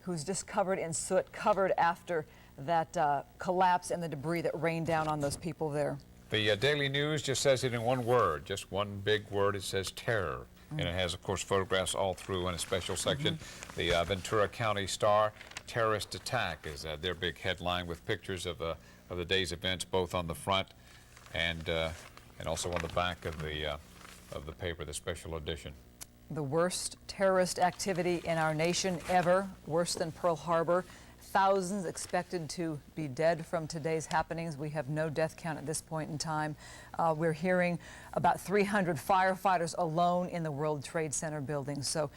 who's just covered in soot, covered after that collapse and the debris that rained down on those people there. The Daily News just says it in one word, just one big word. It says terror. And it has, of course, photographs all through in a special section. The Ventura County Star, terrorist attack is their big headline with pictures of the day's events, both on the front and also on the back of the paper, the special edition. The worst terrorist activity in our nation ever, worse than Pearl Harbor. Thousands expected to be dead from today's happenings. We have no death count at this point in time. We're hearing about 300 firefighters alone in the World Trade Center building. So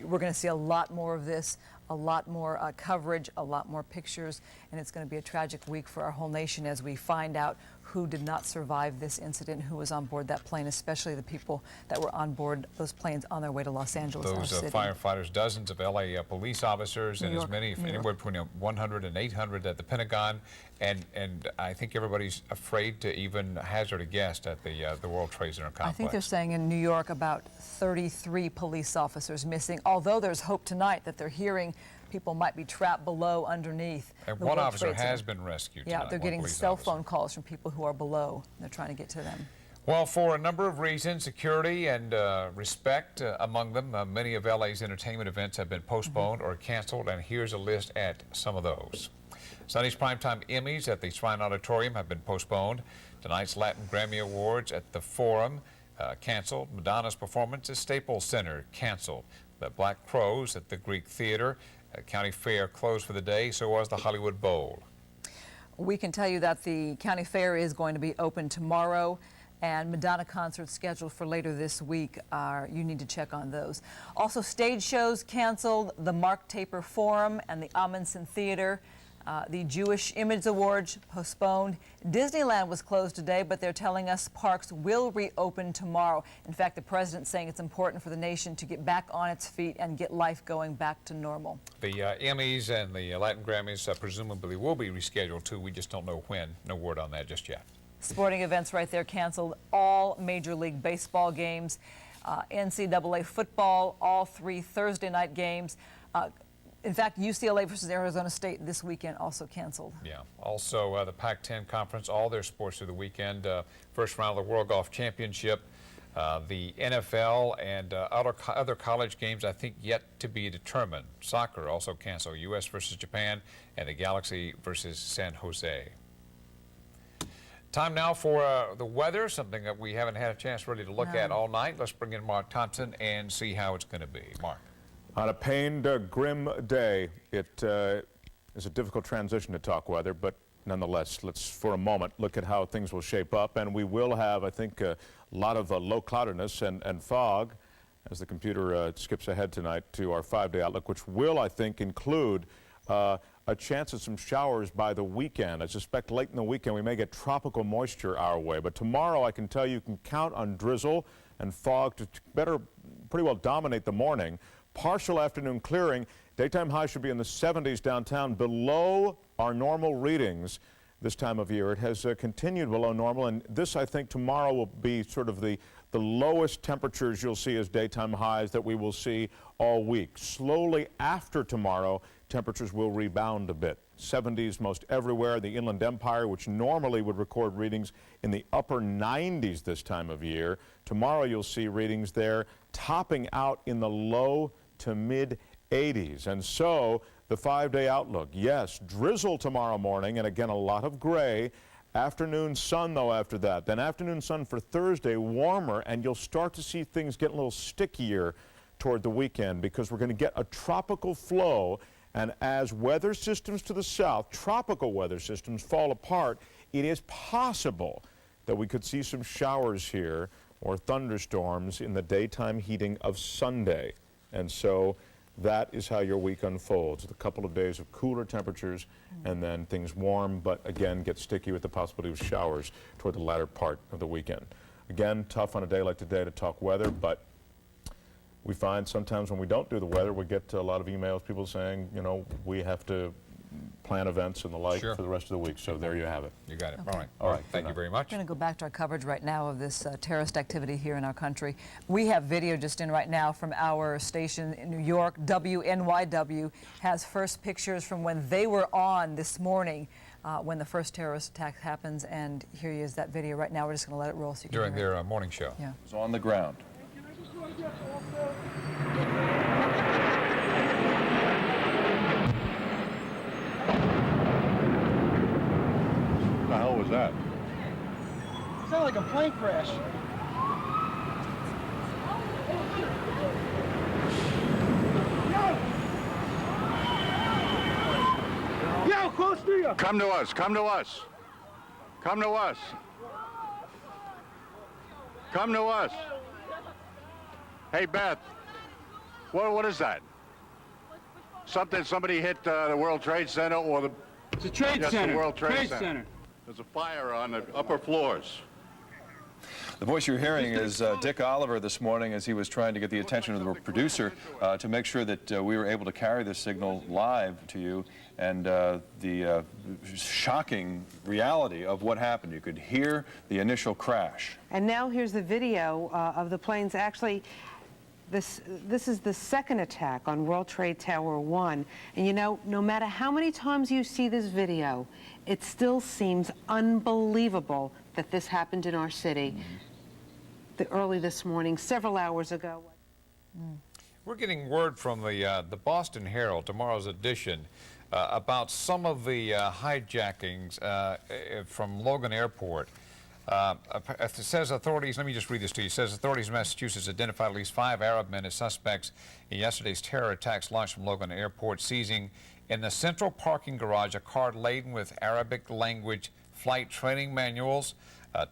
we're going to see a lot more of this, a lot more coverage, a lot more pictures, and it's going to be a tragic week for our whole nation as we find out who did not survive this incident, who was on board that plane, especially the people that were on board those planes on their way to Los Angeles. Those firefighters, dozens of LA police officers, and as many, anywhere between 100 and 800 at the Pentagon. And I think everybody's afraid to even hazard a guess at the World Trade Center complex. I think they're saying in New York about 33 police officers missing, although there's hope tonight that they're hearing people might be trapped below, underneath. And one officer has been rescued tonight. Yeah, they're getting cell phone calls from people who are below. They're trying to get to them. Well, for a number of reasons, security and respect among them, many of LA's entertainment events have been postponed or canceled, and here's a list at some of those. Sunday's primetime Emmys at the Shrine Auditorium have been postponed. Tonight's Latin Grammy Awards at the Forum canceled. Madonna's performance at Staples Center canceled. The Black Crows at the Greek Theater. County Fair closed for the day, so was the Hollywood Bowl. We can tell you that the County Fair is going to be open tomorrow, and Madonna concerts scheduled for later this week. You need to check on those. Also, stage shows canceled, the Mark Taper Forum and the Amundsen Theater. The Jewish Image Awards postponed. Disneyland was closed today, but they're telling us parks will reopen tomorrow. In fact, the president's saying it's important for the nation to get back on its feet and get life going back to normal. The Emmys and the Latin Grammys presumably will be rescheduled too. We just don't know when. No word on that just yet. Sporting events right there canceled. All Major League Baseball games, NCAA football, all 3 Thursday night games. In fact, UCLA versus Arizona State this weekend also canceled. Yeah. Also, the Pac-10 Conference, all their sports through the weekend. First round of the World Golf Championship, the NFL, and other college games, I think, yet to be determined. Soccer also canceled. U.S. versus Japan, and the Galaxy versus San Jose. Time now for the weather, something that we haven't had a chance really to look at all night. Let's bring in Mark Thompson and see how it's going to be. Mark. On a pained, grim day, it is a difficult transition to talk weather, but nonetheless, let's for a moment look at how things will shape up. And we will have, I think, a lot of low cloudiness and fog as the computer skips ahead tonight to our 5-day outlook, which will, I think, include a chance of some showers by the weekend. I suspect late in the weekend we may get tropical moisture our way. But tomorrow, I can tell you can count on drizzle and fog to pretty well dominate the morning. Partial afternoon clearing. Daytime high should be in the 70s downtown, below our normal readings this time of year. It has continued below normal, and this, I think, tomorrow will be sort of the lowest temperatures you'll see as daytime highs that we will see all week. Slowly after tomorrow, temperatures will rebound a bit. 70s most everywhere. The Inland Empire, which normally would record readings in the upper 90s this time of year. Tomorrow you'll see readings there topping out in the low to mid 80s. And so the 5-day outlook, yes, drizzle tomorrow morning, and again a lot of gray. Afternoon sun, though, after that. Then afternoon sun for Thursday, warmer, and you'll start to see things get a little stickier toward the weekend because we're going to get a tropical flow. And as weather systems to the south, tropical weather systems, fall apart, it is possible that we could see some showers here or thunderstorms in the daytime heating of Sunday. And so that is how your week unfolds. A couple of days of cooler temperatures and then things warm, but again get sticky with the possibility of showers toward the latter part of the weekend. Again, tough on a day like today to talk weather, but we find sometimes when we don't do the weather, we get a lot of emails, people saying, you know, we have to plan events and the like for the rest of the week. So there you have it. You got it. Okay. All right. Thank you very much. We're going to go back to our coverage right now of this terrorist activity here in our country. We have video just in right now from our station in New York. WNYW has first pictures from when they were on this morning when the first terrorist attack happens. And here is that video right now. We're just going to let it roll so you can during hear their morning show. Yeah. It was on the ground. What the hell was that? It sounded like a plane crash. Yo, close to you. Come to us. Come to us. Come to us. Come to us. Hey, Beth. What is that? Somebody hit the World Trade Center or the... It's a Trade Center. The World Trade Center. There's a fire on the upper floors. The voice you're hearing is Dick Oliver this morning as he was trying to get the attention of the producer to make sure that we were able to carry this signal live to you, and the shocking reality of what happened. You could hear the initial crash. And now here's the video of the planes. Actually, this is the second attack on World Trade Tower 1. And you know, no matter how many times you see this video, it still seems unbelievable that this happened in our city early this morning, several hours ago. We're getting word from the Boston Herald, tomorrow's edition, about some of the hijackings from Logan Airport. It says authorities, let me just read this to you. It says authorities in Massachusetts identified at least 5 Arab men as suspects in yesterday's terror attacks launched from Logan Airport, seizing in the central parking garage a car laden with Arabic language flight training manuals.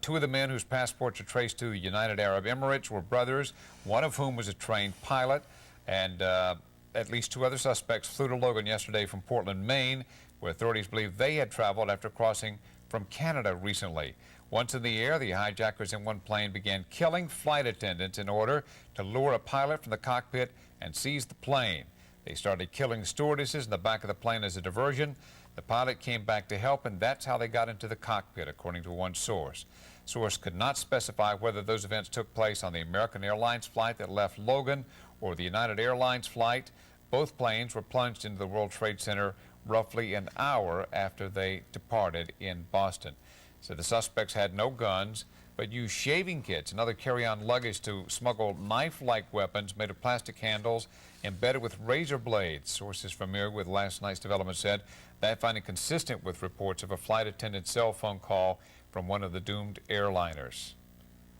2 of the men whose passports are traced to the United Arab Emirates were brothers, one of whom was a trained pilot, and at least 2 other suspects flew to Logan yesterday from Portland, Maine, where authorities believe they had traveled after crossing from Canada recently. Once in the air, the hijackers in one plane began killing flight attendants in order to lure a pilot from the cockpit and seize the plane. They started killing stewardesses in the back of the plane as a diversion. The pilot came back to help, and that's how they got into the cockpit, according to one source. Source could not specify whether those events took place on the American Airlines flight that left Logan or the United Airlines flight. Both planes were plunged into the World Trade Center roughly an hour after they departed in Boston. So the suspects had no guns, but used shaving kits and other carry-on luggage to smuggle knife-like weapons made of plastic handles embedded with razor blades. Sources familiar with last night's development said that finding consistent with reports of a flight attendant's cell phone call from one of the doomed airliners.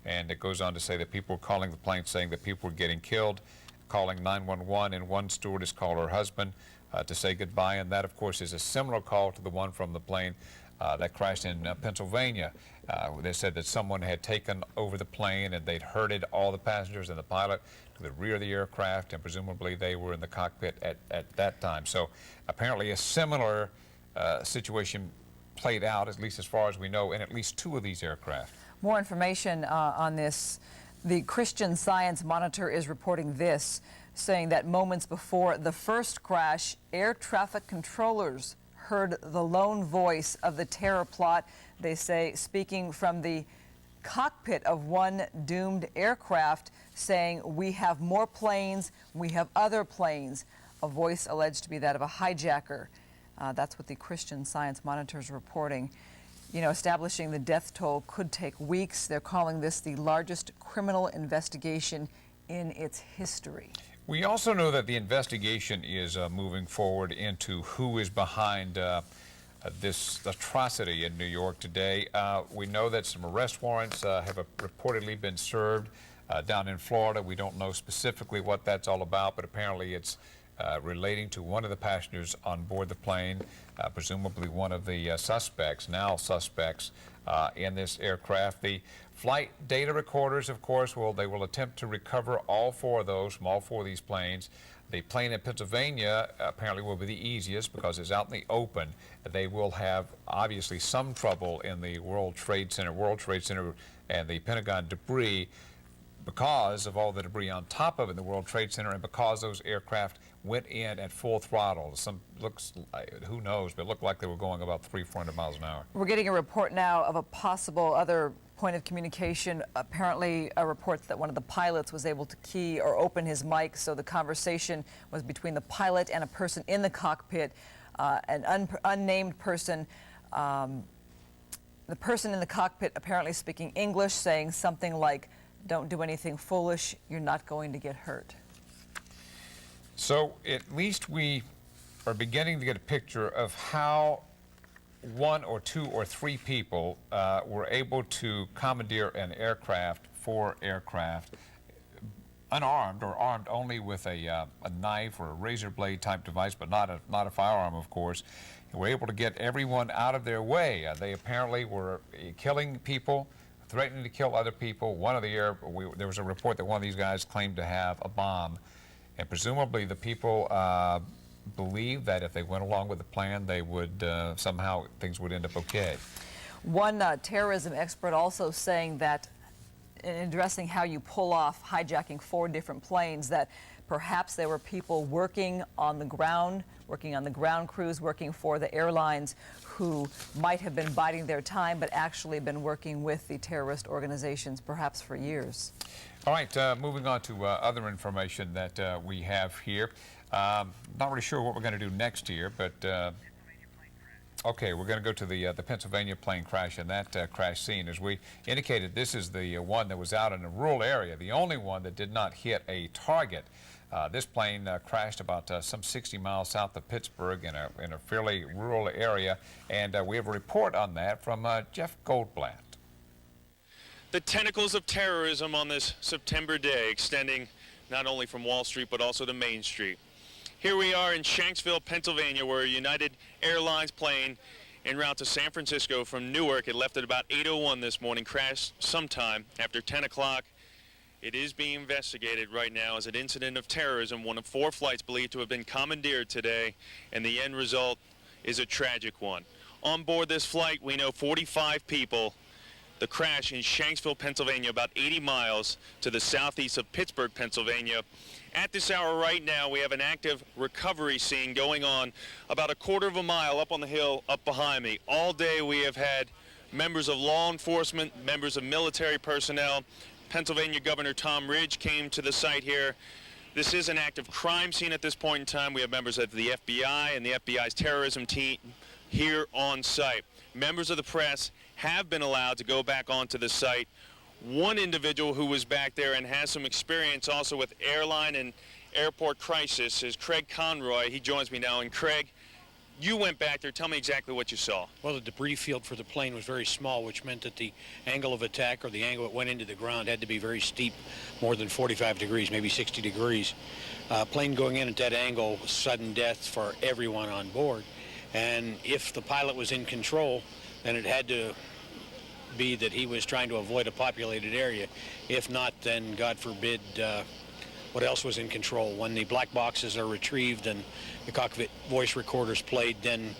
And it goes on to say that people were calling the plane saying that people were getting killed, calling 911, and one stewardess called her husband to say goodbye, and that, of course, is a similar call to the one from the plane that crashed in Pennsylvania. They said that someone had taken over the plane and they'd herded all the passengers and the pilot to the rear of the aircraft, and presumably they were in the cockpit at that time. So apparently a similar situation played out, at least as far as we know, in at least 2 of these aircraft. More information on this. The Christian Science Monitor is reporting this, saying that moments before the first crash, air traffic controllers heard the lone voice of the terror plot, they say, speaking from the cockpit of one doomed aircraft, saying, "We have more planes, we have other planes," a voice alleged to be that of a hijacker. That's what the Christian Science Monitor is reporting. You know, establishing the death toll could take weeks. They're calling this the largest criminal investigation in its history. We also know that the investigation is moving forward into who is behind this atrocity in New York today. We know that some arrest warrants have reportedly been served down in Florida. We don't know specifically what that's all about, but apparently it's relating to one of the passengers on board the plane, presumably one of the suspects in this aircraft. The flight data recorders, of course, they will attempt to recover all 4 of those from all 4 of these planes. The plane in Pennsylvania apparently will be the easiest because it's out in the open. They will have obviously some trouble in the World Trade Center and the Pentagon debris because of all the debris on top of it in the World Trade Center, and because those aircraft went in at full throttle. Who knows, but it looked like they were going about 300-400 miles an hour. We're getting a report now of a possible other point of communication. Apparently a report that one of the pilots was able to key or open his mic, so the conversation was between the pilot and a person in the cockpit, an unnamed person. The person in the cockpit apparently speaking English, saying something like, "Don't do anything foolish, you're not going to get hurt." So at least we are beginning to get a picture of how 1 or 2 or 3 people were able to commandeer an aircraft, 4 aircraft, unarmed or armed only with a knife or a razor blade type device, but not a firearm, of course. They were able to get everyone out of their way. They apparently were killing people, threatening to kill other people. There was a report that one of these guys claimed to have a bomb, and presumably the people believed that if they went along with the plan, they would somehow things would end up okay. One terrorism expert also saying that, in addressing how you pull off hijacking 4 different planes, that perhaps there were people working on the ground crews, working for the airlines, who might have been biding their time, but actually been working with the terrorist organizations perhaps for years. All right, moving on to other information that we have here. Not really sure what we're going to do next year, but okay, we're going to go to the Pennsylvania plane crash and that crash scene. As we indicated, this is the one that was out in a rural area, the only one that did not hit a target. This plane crashed about some 60 miles south of Pittsburgh in a fairly rural area, and we have a report on that from Jeff Goldblatt. The tentacles of terrorism on this September day extending not only from Wall Street but also to Main Street. Here we are in Shanksville, Pennsylvania, where a United Airlines plane en route to San Francisco from Newark, it left at about 8:01 this morning, crashed sometime after 10 o'clock. It is being investigated right now as an incident of terrorism, one of 4 flights believed to have been commandeered today, and the end result is a tragic one. On board this flight, we know 45 people. The crash in Shanksville, Pennsylvania, about 80 miles to the southeast of Pittsburgh, Pennsylvania. At this hour right now, we have an active recovery scene going on about a quarter of a mile up on the hill up behind me. All day we have had members of law enforcement, members of military personnel. Pennsylvania Governor Tom Ridge came to the site here. This is an active crime scene at this point in time. We have members of the FBI and the FBI's terrorism team here on site. Members of the press have been allowed to go back onto the site. One individual who was back there and has some experience also with airline and airport crisis is Craig Conroy. He joins me now. And Craig, you went back there. Tell me exactly what you saw. Well, the debris field for the plane was very small, which meant that the angle of attack, or the angle it went into the ground, had to be very steep, more than 45 degrees, maybe 60 degrees. Plane going in at that angle, sudden death for everyone on board. And if the pilot was in control, then it had to be that he was trying to avoid a populated area. If not, then God forbid what else was in control. When the black boxes are retrieved and the cockpit voice recorders played, then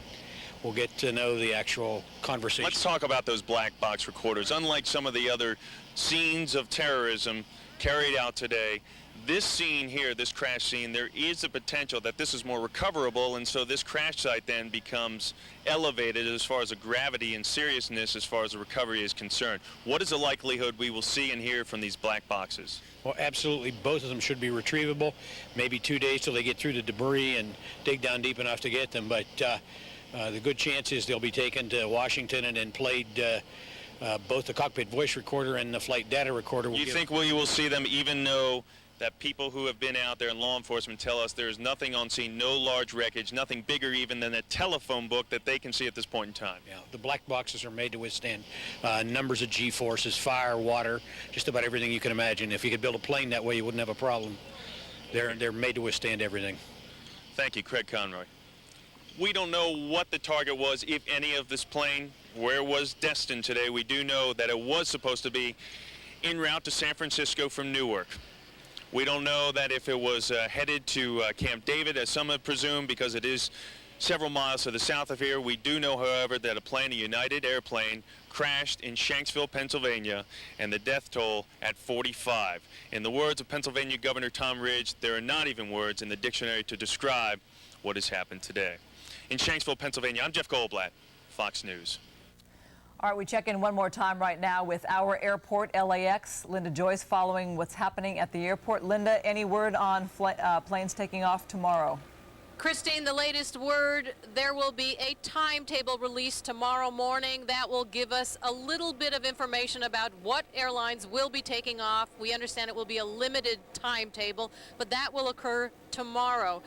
we'll get to know the actual conversation. Let's talk about those black box recorders. Unlike some of the other scenes of terrorism carried out today, this scene here, this crash scene, there is a potential that this is more recoverable, and so this crash site then becomes elevated as far as the gravity and seriousness as far as the recovery is concerned. What is the likelihood we will see and hear from these black boxes? Well, absolutely, both of them should be retrievable. Maybe 2 days till they get through the debris and dig down deep enough to get them, but the good chance is they'll be taken to Washington and then played both the cockpit voice recorder and the flight data recorder. You think we will see them, even though that people who have been out there and law enforcement tell us there's nothing on scene, no large wreckage, nothing bigger even than a telephone book that they can see at this point in time? Yeah, the black boxes are made to withstand numbers of G-forces, fire, water, just about everything you can imagine. If you could build a plane that way, you wouldn't have a problem. They're made to withstand everything. Thank you, Craig Conroy. We don't know what the target was, if any, of this plane, where it was destined today. We do know that it was supposed to be en route to San Francisco from Newark. We don't know that if it was headed to Camp David, as some have presumed, because it is several miles to the south of here. We do know, however, that a plane, a United airplane, crashed in Shanksville, Pennsylvania, and the death toll at 45. In the words of Pennsylvania Governor Tom Ridge, there are not even words in the dictionary to describe what has happened today. In Shanksville, Pennsylvania, I'm Jeff Goldblatt, Fox News. All right, we check in one more time right now with our airport, LAX. Linda Joyce following what's happening at the airport. Linda, any word on planes taking off tomorrow? Christine, the latest word, there will be a timetable released tomorrow morning that will give us a little bit of information about what airlines will be taking off. We understand it will be a limited timetable, but that will occur tomorrow.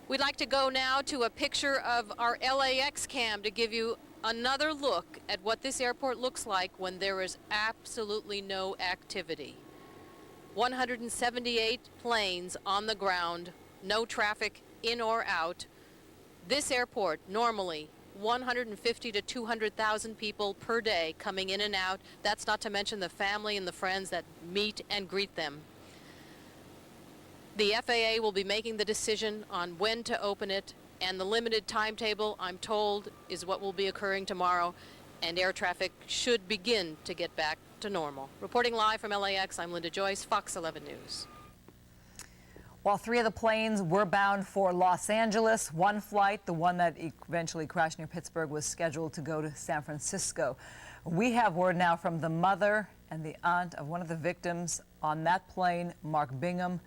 We'd like to go now to a picture of our LAX cam to give you another look at what this airport looks like when there is absolutely no activity. 178 planes on the ground, no traffic in or out. This airport, normally 150 to 200,000 people per day coming in and out. That's not to mention the family and the friends that meet and greet them. The FAA will be making the decision on when to open it, and the limited timetable, I'm told, is what will be occurring tomorrow. and air traffic should begin to get back to normal. Reporting live from LAX, I'm Linda Joyce, Fox 11 News. While 3 of the planes were bound for Los Angeles, one flight, the one that eventually crashed near Pittsburgh, was scheduled to go to San Francisco. We have word now from the mother and the aunt of one of the victims on that plane, Mark Bingham.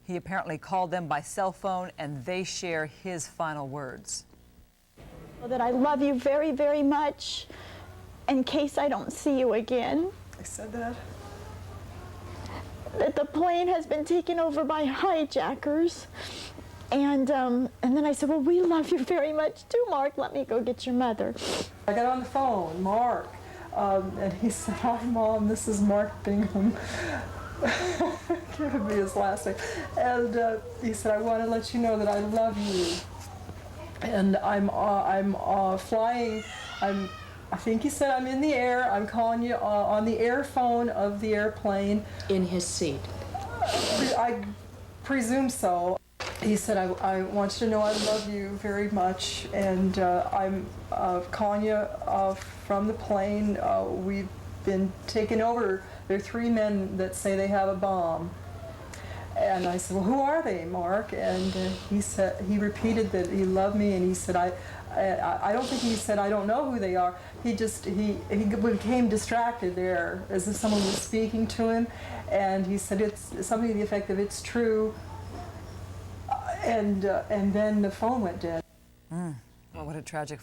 He apparently called them by cell phone, and they share his final words. That I love you very, very much in case I don't see you again. I said that. That the plane has been taken over by hijackers. And then I said, well, we love you very much too, Mark. Let me go get your mother. I got on the phone, Mark, and he said, hi, Mom, this is Mark Bingham. Giving me his last name. And he said, I want to let you know that I love you. And I'm flying, I think he said I'm in the air. I'm calling you on the air phone of the airplane. In his seat? I presume so. He said, I want you to know I love you very much, and I'm calling you from the plane. We've been taken over. There are 3 men that say they have a bomb. And I said, well, who are they, Mark? And he repeated that he loved me, and he said, I don't think he said, I don't know who they are. He became distracted there, as if someone was speaking to him, and he said, it's something to the effect of, it's true, and then the phone went dead. Well, what a tragic